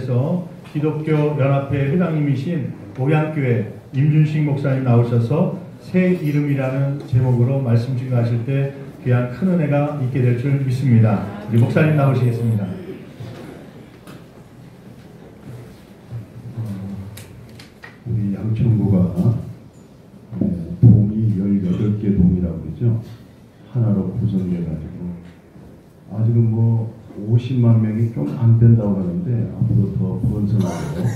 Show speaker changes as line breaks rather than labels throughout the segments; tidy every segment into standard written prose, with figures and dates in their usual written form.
그래서 기독교 연합회 회장님이신 오양교회 임준식 목사님 나오셔서 새 이름이라는 제목으로 말씀 증거하실 때 귀한 큰 은혜가 있게 될 줄 믿습니다. 우리 목사님 나오시겠습니다.
우리 양천구가 동이 18개 동이라고 그러죠. 하나로 구성돼가지고 아직은 뭐 50만 명이 좀 안 된다고 하는데 앞으로 더 번성하고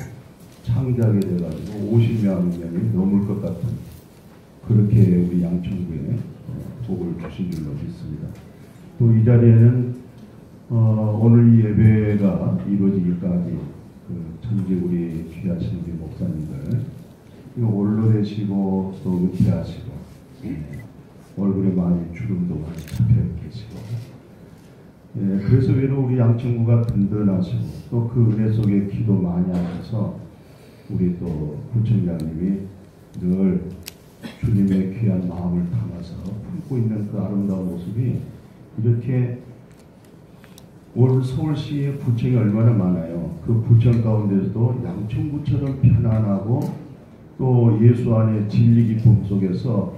창작이 돼가지고 50만 명이 넘을 것 같은 그렇게 우리 양천구에 복을 주신 줄로 믿습니다. 또 이 자리에는 오늘 이 예배가 이루어지기까지 전직 우리 귀하신 우리 목사님들 올로되시고 또 은퇴하시고 얼굴에 많이 주름도 많이 잡혀 계시고 그래서 외로 우리 양천구가 든든하시고 또 그 은혜 속에 기도 많이 하셔서 우리 또 구청장님이 늘 주님의 귀한 마음을 담아서 품고 있는 그 아름다운 모습이 이렇게 올 서울시의 구청이 얼마나 많아요. 그 구청 가운데서도 양천구처럼 편안하고 또 예수 안에 진리 기쁨 속에서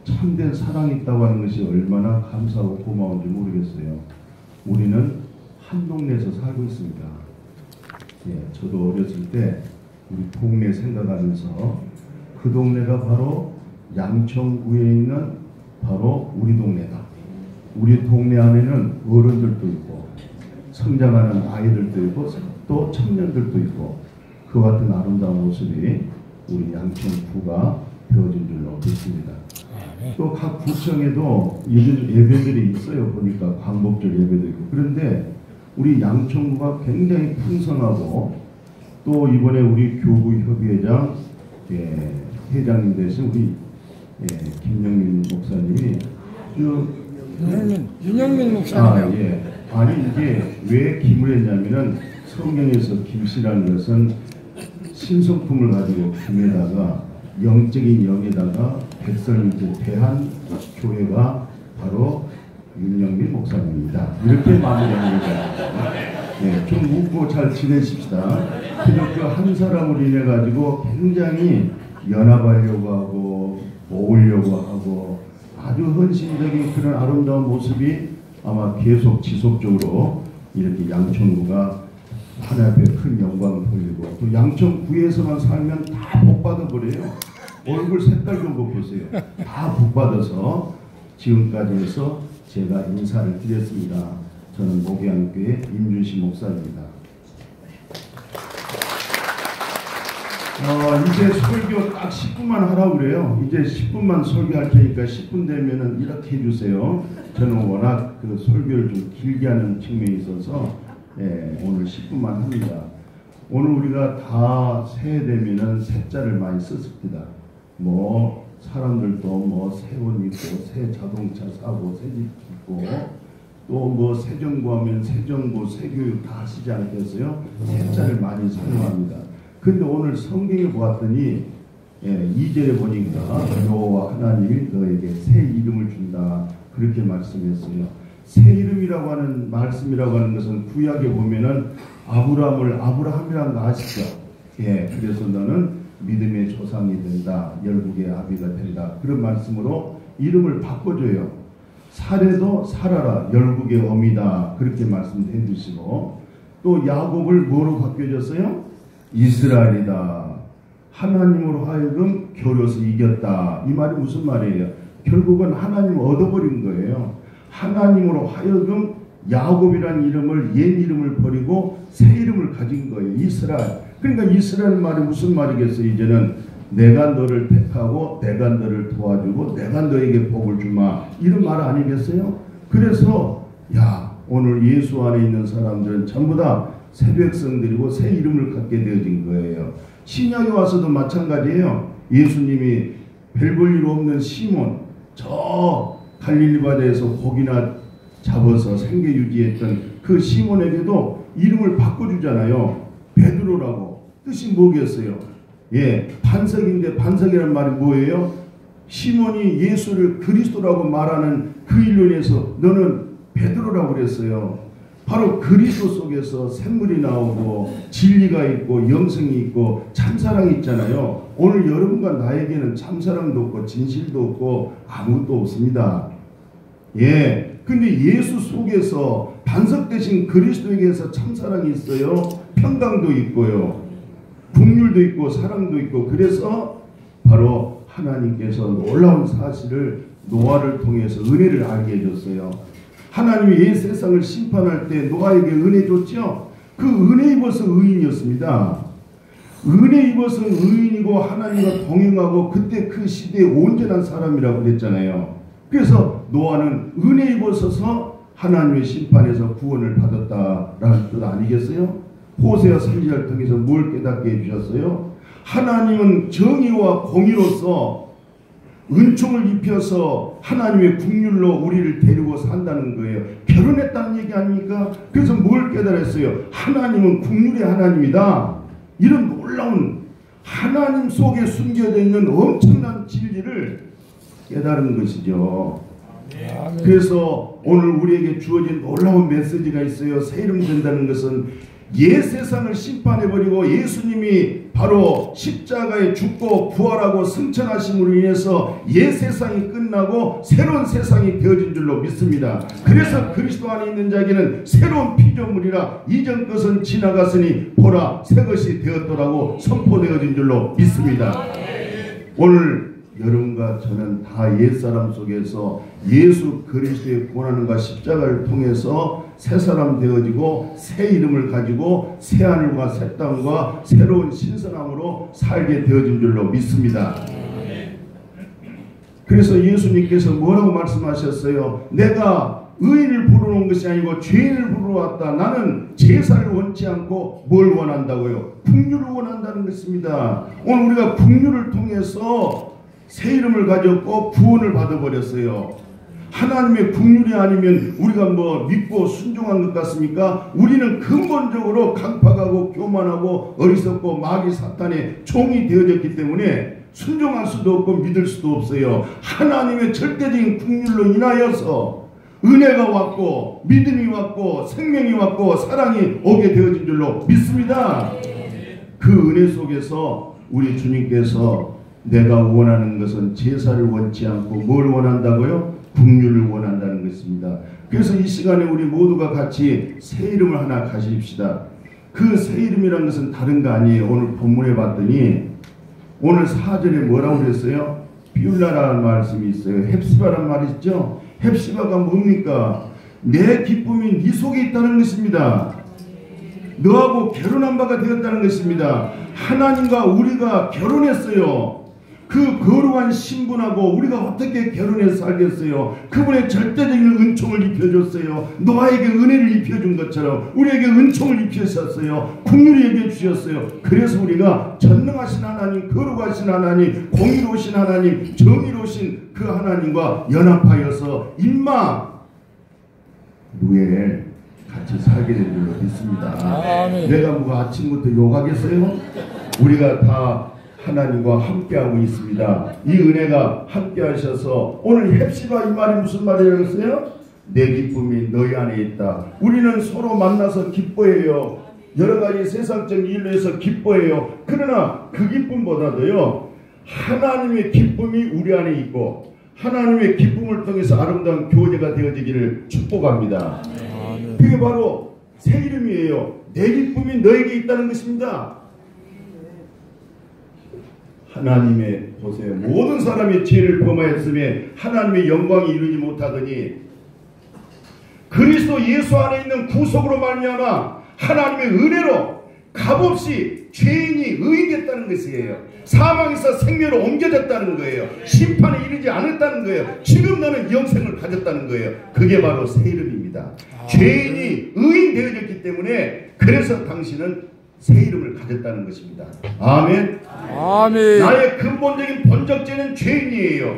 참된 사랑이 있다고 하는 것이 얼마나 감사하고 고마운지 모르겠어요. 우리는 한 동네에서 살고 있습니다. 저도 어렸을 때 우리 동네 생각하면서 그 동네가 바로 양천구에 있는 바로 우리 동네다. 우리 동네 안에는 어른들도 있고 성장하는 아이들도 있고 또 청년들도 있고 그 같은 아름다운 모습이 우리 양천구가 되어진 줄로 믿습니다. 또 각 구청에도 예배들이 있어요. 보니까 광복절 예배도 있고. 그런데 우리 양천구가 굉장히 풍성하고 또 이번에 우리 교구협의회장 회장님 되신 우리 김영민 목사님이
윤영민 목사님.
아니 이게 왜 김을 했냐면은 성경에서 김씨라는 것은 신성품을 가지고 김에다가 영적인 영에다가 백성을 대한 교회가 바로 윤영민 목사님입니다. 이렇게 마무리하는 거죠. 좀 웃고 잘 지내십시다. 기독교 한 사람으로 인해 가지고 굉장히 연합하려고 하고 모으려고 하고 아주 헌신적인 그런 아름다운 모습이 아마 계속 지속적으로 이렇게 양천구가 하나님 앞에 큰 영광을 돌리고 또 양천구에서만 살면 다 복받아 버려요. 얼굴 색깔 좀 보세요. 다 복받아서 지금까지 해서 제가 인사를 드렸습니다. 저는 목양교회 임준식 목사입니다. 이제 설교 딱 10분만 하라고 그래요. 이제 10분만 설교할 테니까 10분 되면은 이렇게 해주세요. 저는 워낙 그 설교를 좀 길게 하는 측면이 있어서 오늘 10분만 합니다. 오늘 우리가 다 새해 되면은 새자를 많이 썼습니다. 뭐 사람들도 뭐 새 옷 입고 새 자동차 사고 새 집 짓고 또 뭐 새 정부 하면 새 정부 새 교육 다 하시지 않겠어요? 새자를 많이 사용합니다. 근데 오늘 성경에 보았더니 2절에 보니까 여호와 하나님이 너에게 새 이름을 준다 그렇게 말씀했어요. 새 이름이라고 하는 말씀이라고 하는 것은 구약에 보면은 아브라함을 아브라함이라는 거 아시죠? 그래서 너는 믿음의 조상이 된다. 열국의 아비가 된다. 그런 말씀으로 이름을 바꿔줘요. 사례도 살아라. 열국의 어미다. 그렇게 말씀해 주시고 또 야곱을 뭐로 바뀌어졌어요? 이스라엘이다. 하나님으로 하여금 겨뤄서 이겼다. 이 말이 무슨 말이에요? 결국은 하나님을 얻어버린 거예요. 하나님으로 하여금 야곱이라는 이름을 옛 이름을 버리고 새 이름을 가진 거예요. 이스라엘. 그러니까 이스라엘 말이 무슨 말이겠어요? 이제는 내가 너를 택하고 내가 너를 도와주고 내가 너에게 복을 주마 이런 말 아니겠어요? 그래서 오늘 예수 안에 있는 사람들은 전부 다 새 백성들이고 새 이름을 갖게 되어진 거예요. 신약에 와서도 마찬가지예요. 예수님이 별 볼 일 없는 시몬 저 갈릴리 바다에서 고기나 잡아서 생계 유지했던 그 시몬에게도 이름을 바꿔주잖아요. 베드로라고. 뜻이 뭐겠어요? 반석인데 반석이라는 말이 뭐예요? 시몬이 예수를 그리스도라고 말하는 그 일로 인해서 너는 베드로라고 그랬어요. 바로 그리스도 속에서 샘물이 나오고 진리가 있고 영성이 있고 참사랑이 있잖아요. 오늘 여러분과 나에게는 참사랑도 없고 진실도 없고 아무것도 없습니다. 예. 근데 예수 속에서 반석되신 그리스도에게서 참사랑이 있어요. 평강도 있고요. 긍휼도 있고 사랑도 있고, 그래서 바로 하나님께서 놀라운 사실을 노아를 통해서 은혜를 알게 해줬어요. 하나님이 이 세상을 심판할 때 노아에게 은혜 줬죠. 그 은혜 입어서 의인이었습니다. 은혜 입어서 의인이고 하나님과 동행하고 그때 그 시대에 온전한 사람이라고 그랬잖아요. 그래서 노아는 은혜 입어서서 하나님의 심판에서 구원을 받았다라는 뜻 아니겠어요? 호세아 선지자를 통해서 뭘 깨닫게 해주셨어요? 하나님은 정의와 공의로서 은총을 입혀서 하나님의 긍휼로 우리를 데리고 산다는 거예요. 결혼했다는 얘기 아닙니까? 그래서 뭘 깨달았어요? 하나님은 긍휼의 하나님이다. 이런 놀라운 하나님 속에 숨겨져 있는 엄청난 진리를 깨달은 것이죠. 그래서 오늘 우리에게 주어진 놀라운 메시지가 있어요. 새 이름 된다는 것은 옛 세상을 심판해버리고 예수님이 바로 십자가에 죽고 부활하고 승천하심으로 인해서 옛 세상이 끝나고 새로운 세상이 되어진 줄로 믿습니다. 그래서 그리스도 안에 있는 자에게는 새로운 피조물이라 이전 것은 지나갔으니 보라 새 것이 되었더라고 선포되어진 줄로 믿습니다. 오늘 여러분과 저는 다 옛사람 속에서 예수 그리스도의 고난과 십자가를 통해서 새 사람 되어지고 새 이름을 가지고 새 하늘과 새 땅과 새로운 신선함으로 살게 되어진 줄로 믿습니다. 그래서 예수님께서 뭐라고 말씀하셨어요? 내가 의인을 부르러 온 것이 아니고 죄인을 부르러 왔다. 나는 제사를 원치 않고 뭘 원한다고요? 긍휼을 원한다는 것입니다. 오늘 우리가 긍휼을 통해서 새 이름을 가졌고 구원을 받아버렸어요. 하나님의 긍휼이 아니면 우리가 뭐 믿고 순종한 것 같습니까? 우리는 근본적으로 강팍하고 교만하고 어리석고 마귀 사탄의 종이 되어졌기 때문에 순종할 수도 없고 믿을 수도 없어요. 하나님의 절대적인 긍휼로 인하여서 은혜가 왔고 믿음이 왔고 생명이 왔고 사랑이 오게 되어진 줄로 믿습니다. 그 은혜 속에서 우리 주님께서 내가 원하는 것은 제사를 원치 않고 뭘 원한다고요? 긍휼을 원한다는 것입니다. 그래서 이 시간에 우리 모두가 같이 새 이름을 하나 가십시다. 그 새 이름이라는 것은 다른 거 아니에요. 오늘 본문에 봤더니 오늘 4절에 뭐라고 그랬어요? 비울라라는 말씀이 있어요. 헵시바라는 말이 있죠. 헵시바가 뭡니까? 내 기쁨이 네 속에 있다는 것입니다. 너하고 결혼한 바가 되었다는 것입니다. 하나님과 우리가 결혼했어요. 그 거룩한 신분하고 우리가 어떻게 결혼해서 살겠어요? 그분의 절대적인 은총을 입혀줬어요. 노아에게 은혜를 입혀준 것처럼 우리에게 은총을 입히셨어요. 긍휼히 여겨주셨어요. 그래서 우리가 전능하신 하나님, 거룩하신 하나님, 공의로우신 하나님, 정의로우신 그 하나님과 연합하여서 임마 루엘 같이 살게 된 줄로 믿습니다. 내가 뭐 아침부터 욕하겠어요? 우리가 다 하나님과 함께하고 있습니다. 이 은혜가 함께하셔서 오늘 헵시바 이 말이 무슨 말이라고 했어요? 내 기쁨이 너희 안에 있다. 우리는 서로 만나서 기뻐해요. 여러 가지 세상적 일로 해서 기뻐해요. 그러나 그 기쁨보다도요, 하나님의 기쁨이 우리 안에 있고 하나님의 기쁨을 통해서 아름다운 교제가 되어지기를 축복합니다. 그게 바로 새 이름이에요. 내 기쁨이 너에게 있다는 것입니다. 하나님의 보세요. 모든 사람이 죄를 범하였음에 하나님의 영광이 이루지 못하더니 그리스도 예수 안에 있는 구속으로 말미암아 하나님의 은혜로 값없이 죄인이 의인됐다는 것이에요. 사망에서 생명으로 옮겨졌다는 거예요. 심판에 이르지 않았다는 거예요. 지금 너는 영생을 가졌다는 거예요. 그게 바로 새 이름입니다. 죄인이 의인 되어졌기 때문에 그래서 당신은 새 이름을 가졌다는 것입니다. 아멘.
아멘.
나의 근본적인 본적죄는 죄인이에요.